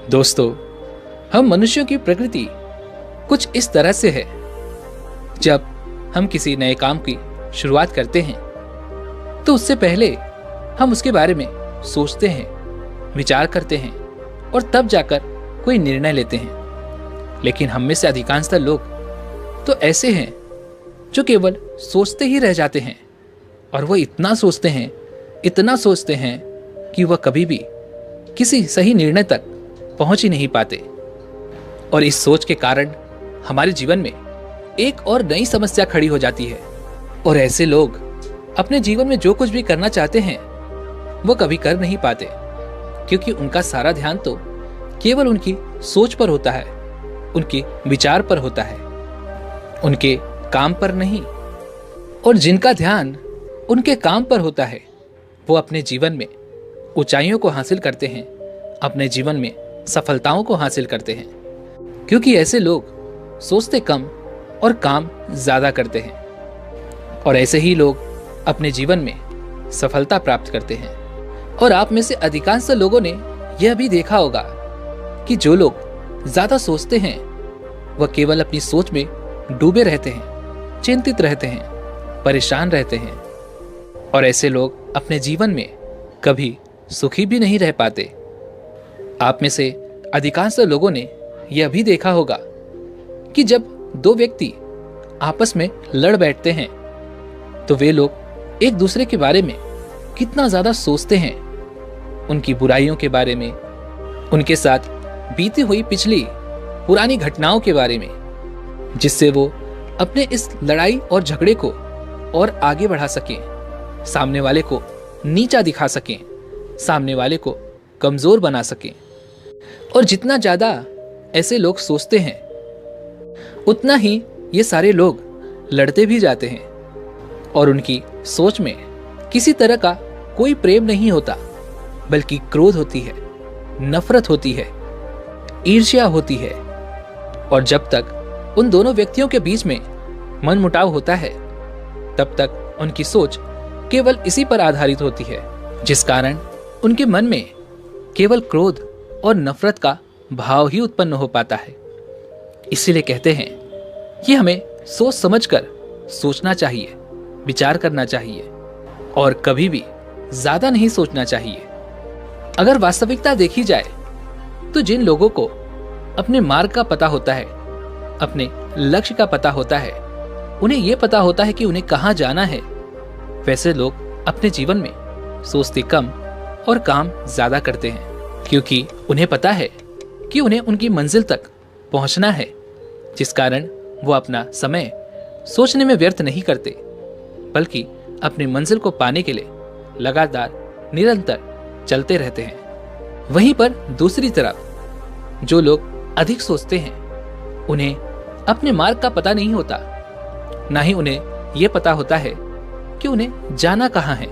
दोस्तों, हम मनुष्यों की प्रकृति कुछ इस तरह से है। जब हम किसी नए काम की शुरुआत करते हैं तो उससे पहले हम उसके बारे में सोचते हैं, विचार करते हैं और तब जाकर कोई निर्णय लेते हैं। लेकिन हम में से अधिकांशतः लोग तो ऐसे हैं जो केवल सोचते ही रह जाते हैं, और वह इतना सोचते हैं कि वह कभी भी किसी सही निर्णय तक पहुंच ही नहीं पाते। और इस सोच के कारण हमारे जीवन में एक और नई समस्या खड़ी हो जाती है। और ऐसे लोग अपने जीवन में जो कुछ भी करना चाहते हैं वो कभी कर नहीं पाते, क्योंकि उनका सारा ध्यान तो केवल उनकी सोच पर होता है, उनके विचार पर होता है, उनके काम पर नहीं। और जिनका ध्यान उनके काम पर होता है वो अपने जीवन में ऊंचाइयों को हासिल करते हैं, अपने जीवन में सफलताओं को हासिल करते हैं, क्योंकि ऐसे लोग सोचते कम और काम ज्यादा करते हैं। और ऐसे ही लोग अपने जीवन में सफलता प्राप्त करते हैं। और आप में से अधिकांश लोगों ने यह भी देखा होगा कि जो लोग ज्यादा सोचते हैं वह केवल अपनी सोच में डूबे रहते हैं, चिंतित रहते हैं, परेशान रहते हैं। और ऐसे लोग अपने जीवन में कभी सुखी भी नहीं रह पाते। आप में से अधिकांश लोगों ने यह भी देखा होगा कि जब दो व्यक्ति आपस में लड़ बैठते हैं तो वे लोग एक दूसरे के बारे में कितना ज्यादा सोचते हैं, उनकी बुराइयों के बारे में, उनके साथ बीती हुई पिछली पुरानी घटनाओं के बारे में, जिससे वो अपने इस लड़ाई और झगड़े को और आगे बढ़ा सकें, सामने वाले को नीचा दिखा सकें, सामने वाले को कमजोर बना सकें। और जितना ज्यादा ऐसे लोग सोचते हैं उतना ही ये सारे लोग लड़ते भी जाते हैं। और उनकी सोच में किसी तरह का कोई प्रेम नहीं होता, बल्कि क्रोध होती है, नफरत होती है, ईर्ष्या होती है। और जब तक उन दोनों व्यक्तियों के बीच में मनमुटाव होता है तब तक उनकी सोच केवल इसी पर आधारित होती है, जिस कारण उनके मन में केवल क्रोध और नफरत का भाव ही उत्पन्न हो पाता है। इसीलिए कहते हैं कि हमें सोच समझकर सोचना चाहिए, विचार करना चाहिए और कभी भी ज्यादा नहीं सोचना चाहिए। अगर वास्तविकता देखी जाए तो जिन लोगों को अपने मार्ग का पता होता है, अपने लक्ष्य का पता होता है, उन्हें यह पता होता है कि उन्हें कहां जाना है, वैसे लोग अपने जीवन में सोचते कम और काम ज्यादा करते हैं, क्योंकि उन्हें पता है कि उन्हें उनकी मंजिल तक पहुंचना है, जिस कारण वो अपना समय सोचने में व्यर्थ नहीं करते, बल्कि अपनी मंजिल को पाने के लिए लगातार निरंतर चलते रहते हैं। वहीं पर दूसरी तरफ जो लोग अधिक सोचते हैं उन्हें अपने मार्ग का पता नहीं होता, ना ही उन्हें यह पता होता है कि उन्हें जाना कहां है।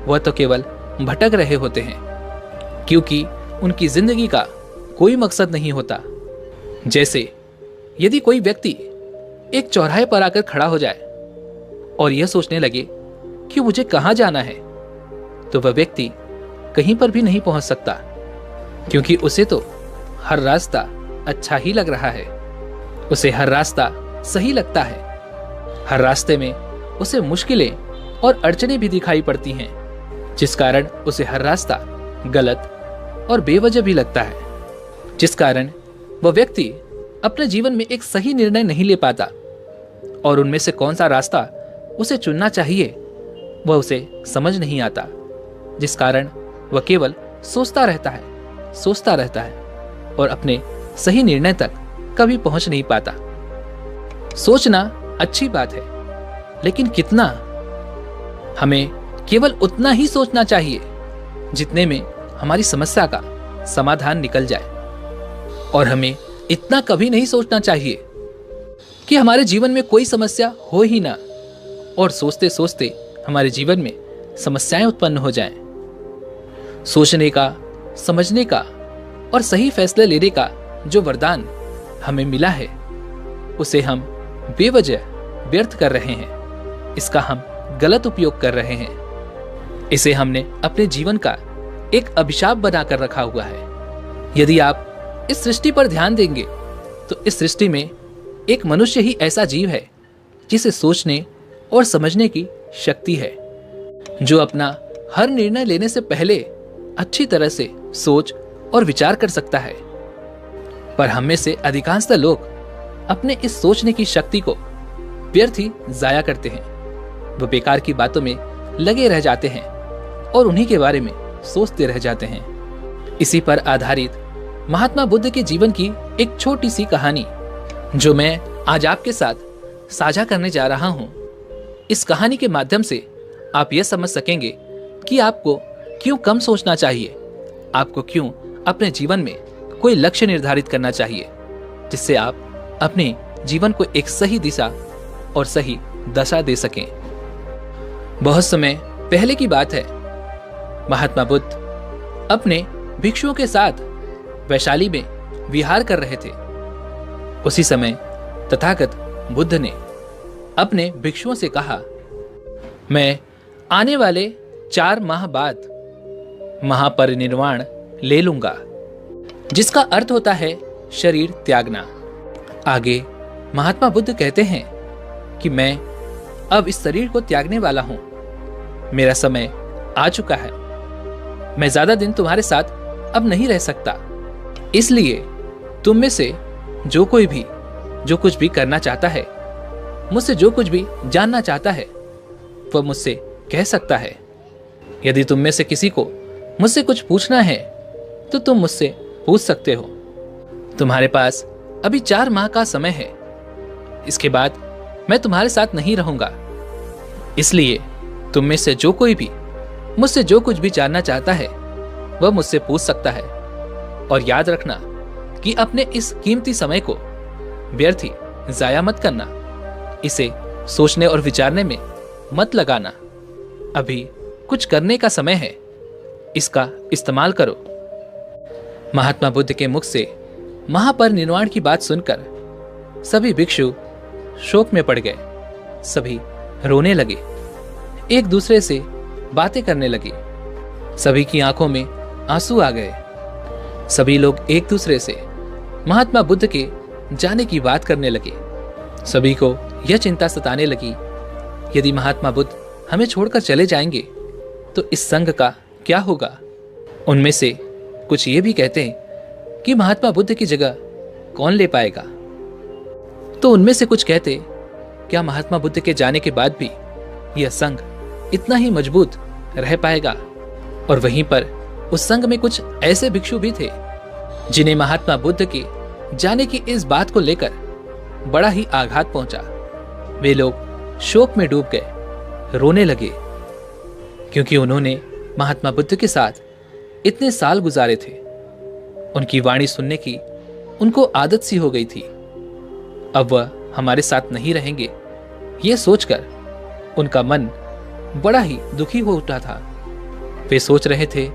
वह तो केवल भटक रहे होते हैं, क्योंकि उनकी जिंदगी का कोई मकसद नहीं होता। जैसे यदि कोई व्यक्ति एक चौराहे पर आकर खड़ा हो जाए और यह सोचने लगे कि मुझे कहां जाना है, तो वह व्यक्ति कहीं पर भी नहीं पहुंच सकता, क्योंकि उसे तो हर रास्ता अच्छा ही लग रहा है, उसे हर रास्ता सही लगता है। हर रास्ते में उसे मुश्किलें और अड़चनें भी दिखाई पड़ती हैं, जिस कारण उसे हर रास्ता गलत और बेवजह भी लगता है, जिस कारण वह व्यक्ति अपने जीवन में एक सही निर्णय नहीं ले पाता और उनमें से कौन सा रास्ता उसे चुनना चाहिए वह उसे समझ नहीं आता, जिस कारण वह केवल सोचता रहता है और अपने सही निर्णय तक कभी पहुंच नहीं पाता। सोचना अच्छी बात है, लेकिन कितना? हमें केवल उतना ही सोचना चाहिए जितने में हमारी समस्या का समाधान निकल जाए, और हमें इतना कभी नहीं सोचना चाहिए कि हमारे जीवन में कोई समस्या हो ही ना, और सोचते सोचते हमारे जीवन में समस्याएं उत्पन्न हो जाएं। सोचने का, समझने का और सही फैसले लेने का जो वरदान हमें मिला है उसे हम बेवजह व्यर्थ कर रहे हैं, इसका हम गलत उपयोग कर रहे हैं। इसे हमने अपने जीवन का एक अभिशाप बनाकर रखा हुआ है। यदि आप इस सृष्टि पर ध्यान देंगे तो इस सृष्टि में एक मनुष्य ही ऐसा जीव है जिसे सोचने और समझने की शक्ति है, जो अपना हर निर्णय लेने से पहले अच्छी तरह से सोच और विचार कर सकता है। पर हम में से अधिकांशतः लोग अपने इस सोचने की शक्ति को व्यर्थ ही जाया करते हैं। वो बेकार की बातों में लगे रह जाते हैं और उन्हीं के बारे में सोचते रह जाते हैं। इसी पर आधारित महात्मा बुद्ध के जीवन की एक छोटी सी कहानी जो मैं आज आपके साथ साझा करने जा रहा हूं। इस कहानी के माध्यम से आप यह समझ सकेंगे कि आपको क्यों कम सोचना चाहिए, आपको क्यों अपने जीवन में कोई लक्ष्य निर्धारित करना चाहिए, जिससे आप अपने जीवन को एक सही दिशा और सही दशा दे सकें। बहुत समय पहले की बात है। महात्मा बुद्ध अपने भिक्षुओं के साथ वैशाली में विहार कर रहे थे। उसी समय तथागत बुद्ध ने अपने भिक्षुओं से कहा, मैं आने वाले 4 माह बाद महापरिनिर्वाण ले लूंगा, जिसका अर्थ होता है शरीर त्यागना। आगे महात्मा बुद्ध कहते हैं कि मैं अब इस शरीर को त्यागने वाला हूं, मेरा समय आ चुका है, मैं ज्यादा दिन तुम्हारे साथ अब नहीं रह सकता। इसलिए तुम में से जो कोई भी जो कुछ भी करना चाहता है, मुझसे जो कुछ भी जानना चाहता है, वह मुझसे कह सकता है। यदि तुम में से किसी को मुझसे कुछ पूछना है तो तुम मुझसे पूछ सकते हो। तुम्हारे पास अभी 4 माह का समय है, इसके बाद मैं तुम्हारे साथ नहीं रहूंगा। इसलिए तुम में से जो कोई भी मुझसे जो कुछ भी जानना चाहता है वह मुझसे पूछ सकता है। और याद रखना कि अपने इस कीमती समय को व्यर्थ ही जाया मत करना, इसे सोचने और विचारने में मत लगाना। अभी कुछ करने का समय है, इसका इस्तेमाल करो। महात्मा बुद्ध के मुख से महापरिनिर्वाण की बात सुनकर सभी भिक्षु शोक में पड़ गए। सभी रोने लगे, एक दूसरे से बातें करने लगे। सभी की आंखों में आंसू आ गए। सभी लोग एक दूसरे से महात्मा बुद्ध के जाने की बात करने लगे। सभी को यह चिंता सताने लगी, यदि महात्मा बुद्ध हमें छोड़कर चले जाएंगे तो इस संघ का क्या होगा। उनमें से कुछ ये भी कहते हैं कि महात्मा बुद्ध की जगह कौन ले पाएगा। तो उनमें से कुछ कहते, क्या महात्मा बुद्ध के जाने के बाद भी यह संघ इतना ही मजबूत रह पाएगा। और वहीं पर उस संघ में कुछ ऐसे भिक्षु भी थे जिन्हें महात्मा बुद्ध के जाने की इस बात को लेकर बड़ा ही आघात पहुंचा। वे लोग शोक में डूब गए, रोने लगे, क्योंकि उन्होंने महात्मा बुद्ध के साथ इतने साल गुजारे थे। उनकी वाणी सुनने की उनको आदत सी हो गई थी। अब वह हमारे साथ नहीं रहेंगे, ये सोचकर उनका मन बड़ा ही दुखी हो उठा था। वे सोच रहे थे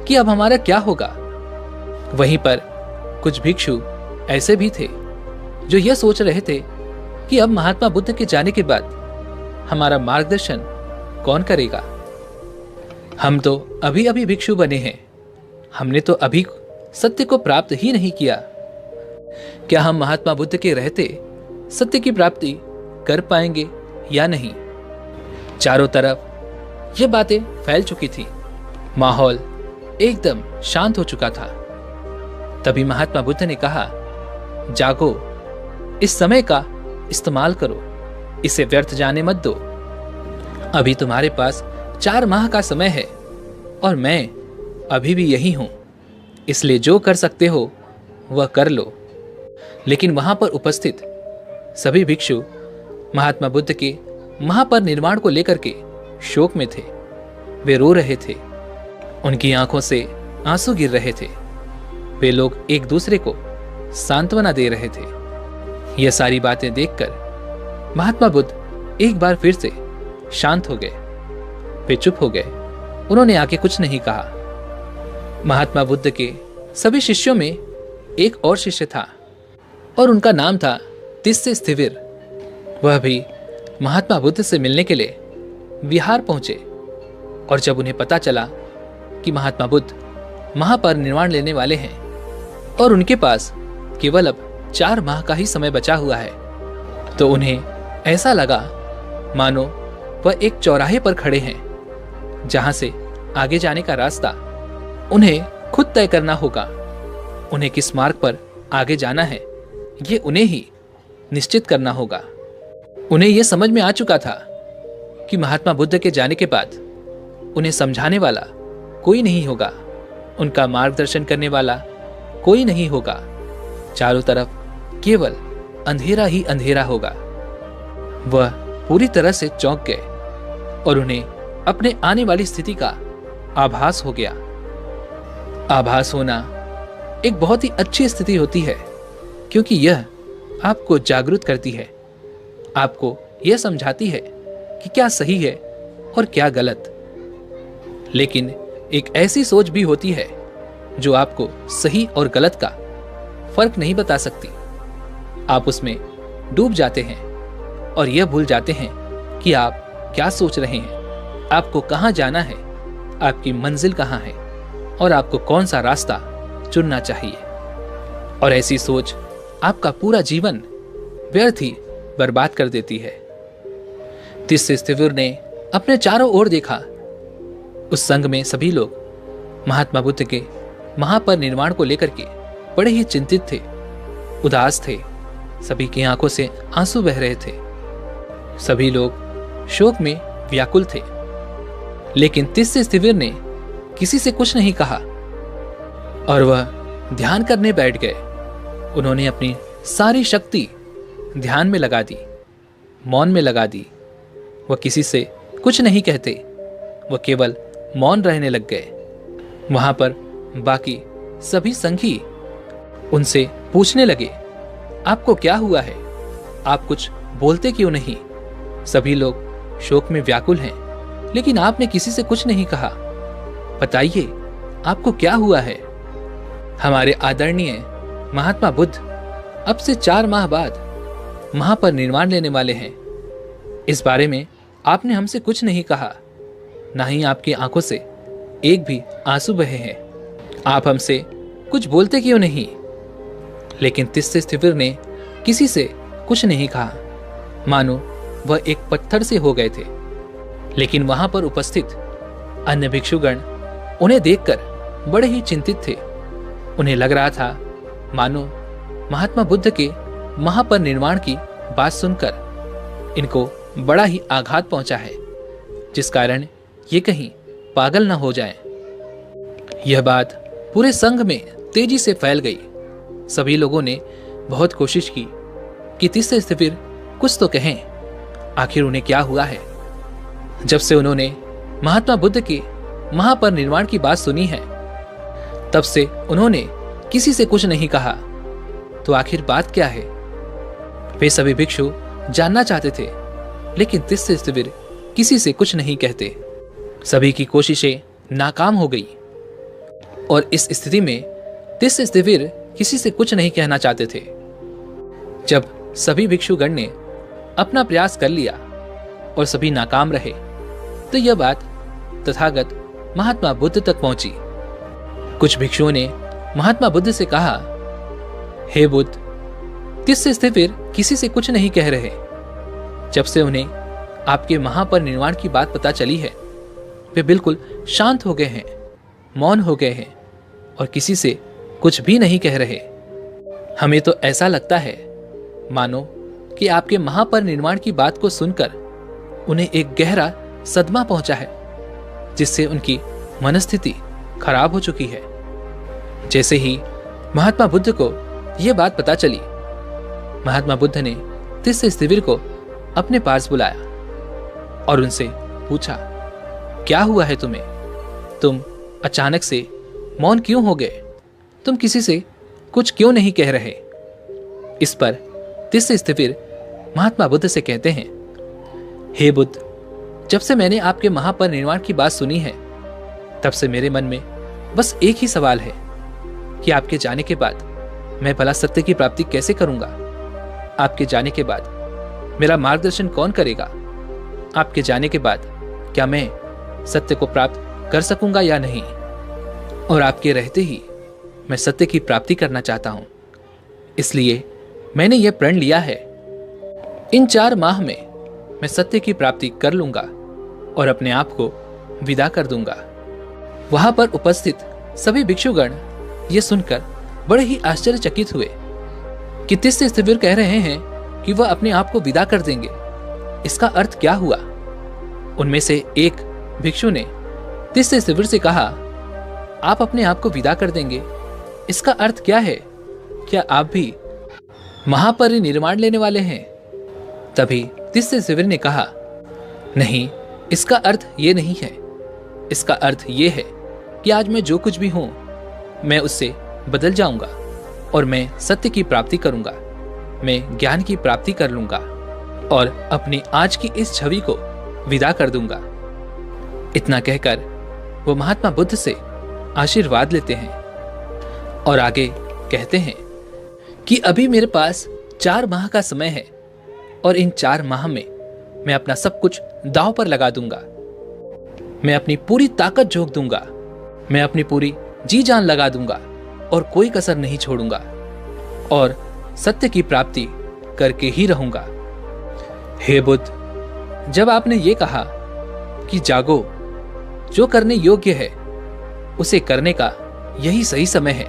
कि अब हमारा क्या होगा। वहीं पर कुछ भिक्षु ऐसे भी थे जो यह सोच रहे थे कि अब महात्मा बुद्ध के जाने के बाद हमारा मार्गदर्शन कौन करेगा। हम तो अभी अभी भिक्षु बने हैं, हमने तो अभी सत्य को प्राप्त ही नहीं किया। क्या हम महात्मा बुद्ध के रहते सत्य की प्राप्ति कर पाएंगे या नहीं। चारों तरफ ये बातें फैल चुकी थी, माहौल एकदम शांत हो चुका था। तभी महात्मा बुद्ध ने कहा, जागो, इस समय का इस्तेमाल करो, इसे व्यर्थ जाने मत दो। अभी तुम्हारे पास 4 माह का समय है और मैं अभी भी यही हूं, इसलिए जो कर सकते हो वह कर लो। लेकिन वहां पर उपस्थित सभी भिक्षु महात्मा बुद्ध के महापरिनिर्वाण को लेकर के शोक में थे। वे रो रहे थे, उनकी आंखों से आंसू गिर रहे थे। वे लोग एक दूसरे को सांत्वना दे रहे थे। यह सारी बातें देखकर महात्मा बुद्ध एक बार फिर से शांत हो गए। वे चुप हो गए, उन्होंने आगे कुछ नहीं कहा। महात्मा बुद्ध के सभी शिष्यों में एक और शिष्य था और उनका नाम था तिस्से स्थिविर। वह भी महात्मा बुद्ध से मिलने के लिए विहार पहुंचे और जब उन्हें पता चला कि महात्मा बुद्ध महापरिनिर्वाण लेने वाले हैं और उनके पास केवल अब 4 माह का ही समय बचा हुआ है, तो उन्हें ऐसा लगा मानो वह एक चौराहे पर खड़े हैं, जहां से आगे जाने का रास्ता उन्हें खुद तय करना होगा। उन्हें किस मार्ग पर आगे जाना है, ये उन्हें ही निश्चित करना होगा। उन्हें यह समझ में आ चुका था कि महात्मा बुद्ध के जाने के बाद उन्हें समझाने वाला कोई नहीं होगा, उनका मार्गदर्शन करने वाला कोई नहीं होगा। चारों तरफ केवल अंधेरा ही अंधेरा होगा। वह पूरी तरह से चौंक गए और उन्हें अपने आने वाली स्थिति का आभास हो गया। आभास होना एक बहुत ही अच्छी स्थिति होती है, क्योंकि यह आपको जागरूक करती है, आपको यह समझाती है कि क्या सही है और क्या गलत। लेकिन एक ऐसी सोच भी होती है जो आपको सही और गलत का फर्क नहीं बता सकती। आप उसमें डूब जाते हैं और यह भूल जाते हैं कि आप क्या सोच रहे हैं, आपको कहां जाना है, आपकी मंजिल कहां है और आपको कौन सा रास्ता चुनना चाहिए। और ऐसी सोच आपका पूरा जीवन व्यर्थ ही बर्बाद कर देती है। तिस्सो ने अपने चारों ओर देखा। उस संघ में सभी लोग महात्मा बुद्ध के महापरिनिर्वाण को लेकर के बड़े ही चिंतित थे, उदास थे। सभी की आंखों से आंसू बह रहे थे। सभी लोग शोक में व्याकुल थे। लेकिन तिस्सो ने किसी से कुछ नहीं कहा और वह ध्यान करने बैठ गए। उन्होंने अपनी सारी शक्ति ध्यान में लगा दी, मौन में लगा दी। वह किसी से कुछ नहीं कहते, वह केवल मौन रहने लग गए। वहां पर बाकी सभी संघी उनसे पूछने लगे, आपको क्या हुआ है, आप कुछ बोलते क्यों नहीं? सभी लोग शोक में व्याकुल हैं, लेकिन आपने किसी से कुछ नहीं कहा। बताइए, आपको क्या हुआ है? हमारे आदरणीय महात्मा बुद्ध अब से 4 माह बाद महापरिनिर्वाण लेने वाले हैं। इस बारे में आपने हमसे कुछ नहीं कहा, ना ही आपकी आंखों से एक भी आंसू बहे हैं। आप हमसे कुछ बोलते क्यों नहीं? लेकिन तिस्सो ने किसी से कुछ नहीं कहा, मानो वह एक पत्थर से हो गए थे। लेकिन वहां पर उपस्थित अन्य भिक्षुगण उन्हें देखकर बड़े ही चिंतित थे। उन्हें लग रहा था मानो महात्मा बुद्ध के महापरिनिर्वाण की बात सुनकर इनको बड़ा ही आघात पहुंचा है, जिस कारण ये कहीं पागल न हो जाएं। यह बात पूरे संघ में तेजी से फैल गई। सभी लोगों ने बहुत कोशिश की कि तिस्सो कुछ तो कहें, आखिर उन्हें क्या हुआ है। जब से उन्होंने महात्मा बुद्ध के महापरिनिर्वाण की बात सुनी है, तब से उन्होंने किसी से कुछ नहीं कहा। तो आखिर बात क्या है? वे सभी भिक्षु जानना चाहते थे, लेकिन तिस्सो किसी से कुछ नहीं कहते। सभी की कोशिशें नाकाम हो गई और इस स्थिति में तिस्सो किसी से कुछ नहीं कहना चाहते थे। जब सभी भिक्षुगण ने अपना प्रयास कर लिया और सभी नाकाम रहे, तो यह बात तथागत महात्मा बुद्ध तक पहुंची। कुछ भिक्षुओं ने महात्मा बुद्ध से कहा, हे बुद्ध, तिस्सो किसी से कुछ नहीं कह रहे। जब से उन्हें आपके महापरिनिर्वाण की बात पता चली है, वे बिल्कुल शांत हो गए हैं, मौन हो गए हैं और किसी से कुछ भी नहीं कह रहे। हमें तो ऐसा लगता है मानो कि आपके महापरिनिर्वाण की बात को सुनकर उन्हें एक गहरा सदमा पहुंचा है, जिससे उनकी मनस्थिति खराब हो चुकी है। जैसे ही महात्मा बुद्ध को यह बात पता चली, महात्मा बुद्ध ने तिस्सो को अपने पास बुलाया और उनसे पूछा, क्या हुआ है तुम्हें? तुम अचानक से मौन क्यों हो गए? तुम किसी से कुछ क्यों नहीं कह रहे? इस पर तिस्सो महात्मा बुद्ध से कहते हैं, हे बुद्ध, जब से मैंने आपके महापरिनिर्वाण की बात सुनी है, तब से मेरे मन में बस एक ही सवाल है कि आपके जाने के बाद मैं भला सत्य की प्राप्ति कैसे करूंगा? आपके जाने के बाद मेरा मार्गदर्शन कौन करेगा? आपके जाने के बाद क्या मैं सत्य को प्राप्त कर सकूंगा या नहीं? और आपके रहते ही मैं सत्य की प्राप्ति करना चाहता हूं। इसलिए मैंने यह प्रण लिया है, इन 4 माह में मैं सत्य की प्राप्ति कर लूंगा और अपने आप को विदा कर दूंगा। वहां पर उपस्थित सभी भिक्षुगण ये सुनकर बड़े ही आश्चर्यचकित हुए कि तिस्तिस्तिविर कह रहे हैं कि वह अपने आप को विदा कर देंगे। इसका अर्थ क्या हुआ? उनमें से एक भिक्षु ने तिस्तिस्तिविर से कहा, आप अपने आप को विदा कर देंगे, इसका अर्थ क्या है? क्या आप भी महापरिनिर्वाण लेने वाले हैं? तभी तिस्तिस्तिविर ने कहा, नहीं, इसका अर्थ ये नहीं है। इसका अर्थ ये है कि आज मैं जो कुछ भी हूं, मैं उससे बदल जाऊंगा और मैं सत्य की प्राप्ति करूंगा। मैं ज्ञान की प्राप्ति कर लूंगा और अपनी आज की इस छवि को विदा कर दूंगा। इतना कहकर वो महात्मा बुद्ध से आशीर्वाद लेते हैं और आगे कहते हैं कि अभी मेरे पास 4 माह का समय है और इन 4 माह में मैं अपना सब कुछ दांव पर लगा दूंगा। मैं अपनी पूरी ताकत झोंक दूंगा, मैं अपनी पूरी जी जान लगा दूंगा और कोई कसर नहीं छोड़ूंगा और सत्य की प्राप्ति करके ही रहूंगा। हे बुद्ध, जब आपने ये कहा कि जागो, जो करने योग्य है उसे करने का यही सही समय है,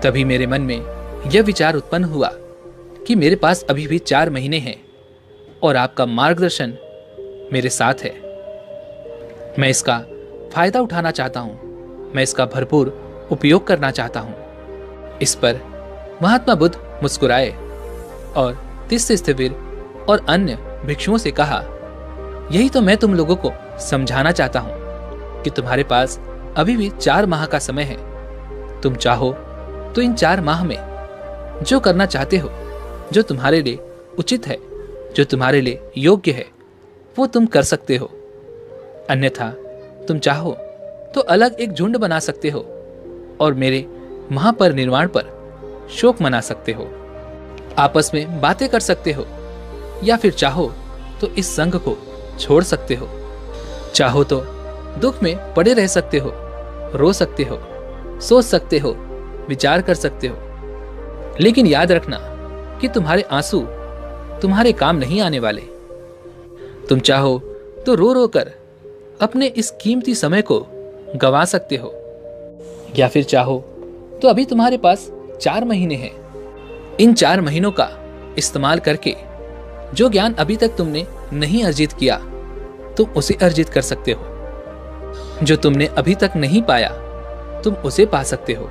तभी मेरे मन में यह विचार उत्पन्न हुआ कि मेरे पास अभी भी 4 महीने हैं और आपका मार्गदर्शन मेरे साथ है। मैं इसका फायदा उठाना चाहता हूं, मैं इसका भरपूर उपयोग करना चाहता हूं। इस पर महात्मा बुद्ध मुस्कुराए और तिस्तिस्तिविर और अन्य भिक्षुओं से कहा, यही तो मैं तुम लोगों को समझाना चाहता हूं कि तुम्हारे पास अभी भी 4 माह का समय है। तुम चाहो तो इन 4 माह में जो करना चाहते हो, जो तुम्हारे लिए उचित है, जो तुम्हारे लिए योग्य है, वो तुम कर सकते हो। अन्यथा तुम चाहो तो अलग एक झुंड बना सकते हो और मेरे महापरिनिर्वाण पर शोक मना सकते हो, आपस में बातें कर सकते हो, या फिर चाहो तो इस संघ को छोड़ सकते हो। चाहो तो दुख में पड़े रह सकते हो, रो सकते हो, सोच सकते हो, विचार कर सकते हो, लेकिन याद रखना कि तुम्हारे आंसू तुम्हारे काम नहीं आने वाले। तुम चाहो तो रो रो कर अपने इस कीमती समय को गंवा सकते हो, या फिर चाहो तो अभी तुम्हारे पास 4 महीने हैं। इन 4 महीनों का इस्तेमाल करके जो ज्ञान अभी तक तुमने नहीं अर्जित किया, तुम उसे अर्जित कर सकते हो। जो तुमने अभी तक नहीं पाया, तुम उसे पा सकते हो।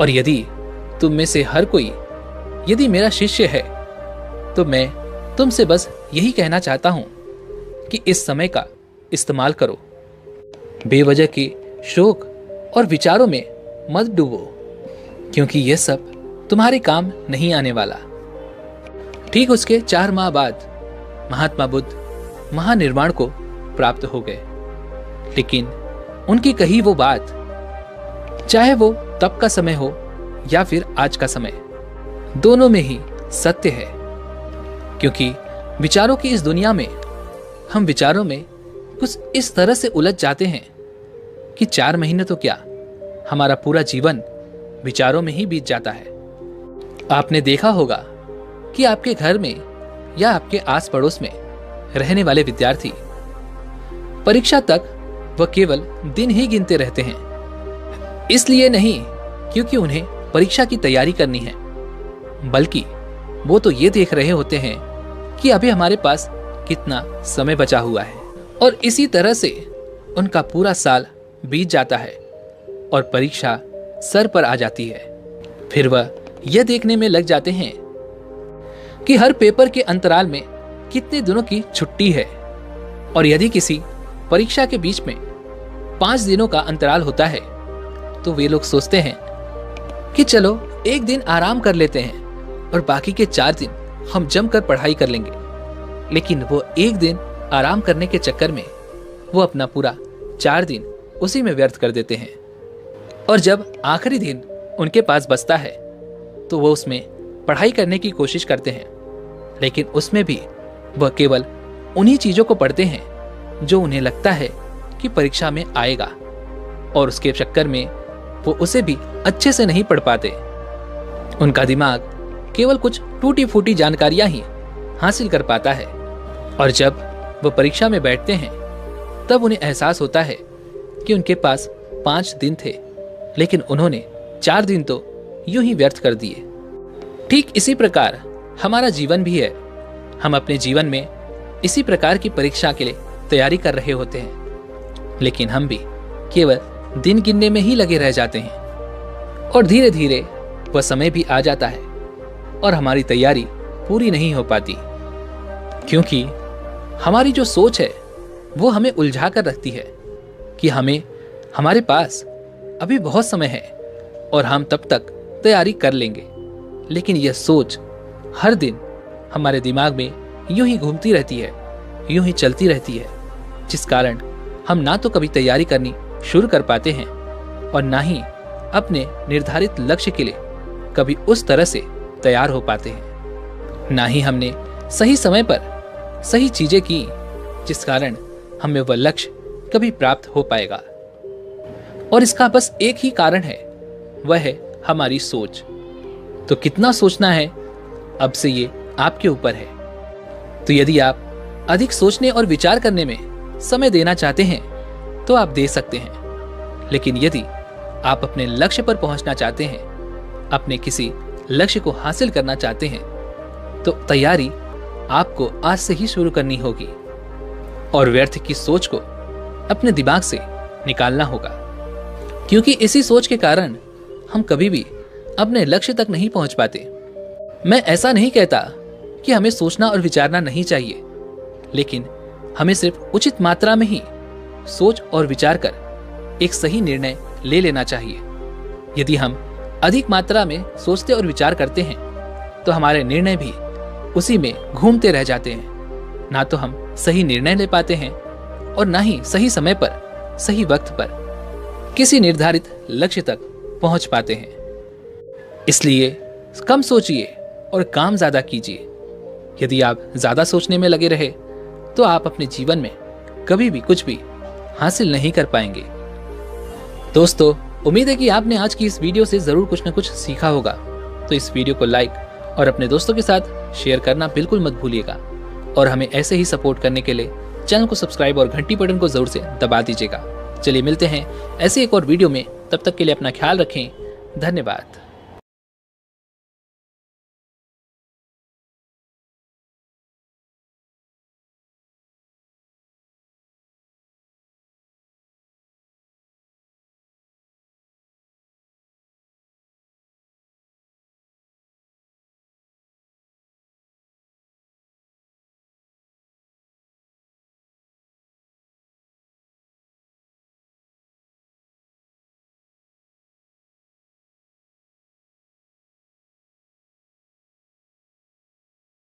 और यदि तुम में से हर कोई यदि मेरा शिष्य है, तो मैं तुमसे बस यही कहना चाहता हूं कि इस समय का इस्तेमाल करो। बेवजह के शोक और विचारों में मत डूबो, क्योंकि यह सब तुम्हारे काम नहीं आने वाला। ठीक उसके 4 माह बाद महात्मा बुद्ध महानिर्वाण को प्राप्त हो गए। लेकिन उनकी कही वो बात, चाहे वो तब का समय हो या फिर आज का समय, दोनों में ही सत्य है। क्योंकि विचारों की इस दुनिया में हम विचारों में कुछ इस तरह से उलझ जाते हैं कि 4 महीने तो क्या, हमारा पूरा जीवन विचारों में ही बीत जाता है। आपने देखा होगा कि आपके घर में या आपके आस पड़ोस में रहने वाले विद्यार्थी परीक्षा तक वह केवल दिन ही गिनते रहते हैं। इसलिए नहीं क्योंकि उन्हें परीक्षा की तैयारी करनी है, बल्कि वो तो ये देख रहे होते हैं कि अभी हमारे पास कितना समय बचा हुआ है। और इसी तरह से उनका पूरा साल बीत जाता है और परीक्षा सर पर आ जाती है। फिर वह यह देखने में लग जाते हैं कि हर पेपर के अंतराल में कितने दिनों की छुट्टी है। और यदि किसी परीक्षा के बीच में 5 दिनों का अंतराल होता है, तो वे लोग सोचते हैं कि चलो एक दिन आराम कर लेते हैं और बाकी के 4 दिन हम जमकर पढ़ाई कर लेंगे। लेकिन वो एक दिन आराम करने के चक्कर में वो अपना पूरा 4 दिन उसी में व्यर्थ कर देते हैं। और जब आखिरी दिन उनके पास बचता है, तो वो उसमें पढ़ाई करने की कोशिश करते हैं, लेकिन उसमें भी वह केवल उन्हीं चीजों को पढ़ते हैं जो उन्हें लगता है कि परीक्षा में आएगा। और उसके चक्कर में वो उसे भी अच्छे से नहीं पढ़ पाते। उनका दिमाग केवल कुछ टूटी फूटी जानकारियां ही हासिल कर पाता है, और जब वो परीक्षा में बैठते हैं तब उन्हें एहसास होता है कि उनके पास 5 दिन थे, लेकिन उन्होंने 4 दिन तो यूं ही व्यर्थ कर दिए। ठीक इसी प्रकार हमारा जीवन भी है। हम अपने जीवन में इसी प्रकार की परीक्षा के लिए तैयारी कर रहे होते हैं, लेकिन हम भी केवल दिन गिनने में ही लगे रह जाते हैं, और धीरे धीरे वह समय भी आ जाता है और हमारी तैयारी पूरी नहीं हो पाती, क्योंकि हमारी जो सोच है वो हमें उलझा कर रखती है कि हमारे पास अभी बहुत समय है और हम तब तक तैयारी कर लेंगे। लेकिन यह सोच हर दिन हमारे दिमाग में यूं ही घूमती रहती है, यूं ही चलती रहती है, जिस कारण हम ना तो कभी तैयारी करनी शुरू कर पाते हैं और ना ही अपने निर्धारित लक्ष्य के लिए कभी उस तरह से तैयार हो पाते हैं। ना ही हमने सही समय पर सही चीजें की, जिस कारण हमें वह लक्ष्य कभी प्राप्त हो पाएगा। और इसका बस एक ही कारण है, वह है हमारी सोच। तो कितना सोचना है अब से ये आपके ऊपर है। तो यदि आप अधिक सोचने और विचार करने में समय देना चाहते हैं तो आप दे सकते हैं, लेकिन यदि आप अपने लक्ष्य पर पहुंचना चाहते हैं, अपने किसी लक्ष्य को हासिल करना चाहते हैं, तो तैयारी आपको आज से ही शुरू करनी होगी और व्यर्थ की सोच को अपने दिमाग से निकालना होगा, क्योंकि इसी सोच के कारण हम कभी भी अपने लक्ष्य तक नहीं पहुंच पाते। मैं ऐसा नहीं कहता कि हमें सोचना और विचारना नहीं चाहिए, लेकिन हमें सिर्फ उचित मात्रा में ही सोच और विचार कर एक सही निर्णय ले लेना चाहिए। यदि हम अधिक मात्रा में सोचते और विचार करते हैं तो हमारे निर्णय भी उसी में घूमते रह जाते हैं। ना तो हम सही निर्णय ले पाते हैं और ना ही सही समय पर, सही वक्त पर किसी निर्धारित लक्ष्य तक पहुंच पाते हैं। इसलिए कम सोचिए और काम ज्यादा कीजिए। यदि आप ज्यादा सोचने में लगे रहे तो आप अपने जीवन में कभी भी कुछ भी हासिल नहीं कर पाएंगे। दोस्तों, उम्मीद है कि आपने आज की इस वीडियो से जरूर कुछ न कुछ सीखा होगा। तो इस वीडियो को लाइक और अपने दोस्तों के साथ शेयर करना बिल्कुल मत भूलिएगा, और हमें ऐसे ही सपोर्ट करने के लिए चैनल को सब्सक्राइब और घंटी बटन को जरूर से दबा दीजिएगा। चलिए मिलते हैं ऐसे एक और वीडियो में, तब तक के लिए अपना ख्याल रखें। धन्यवाद।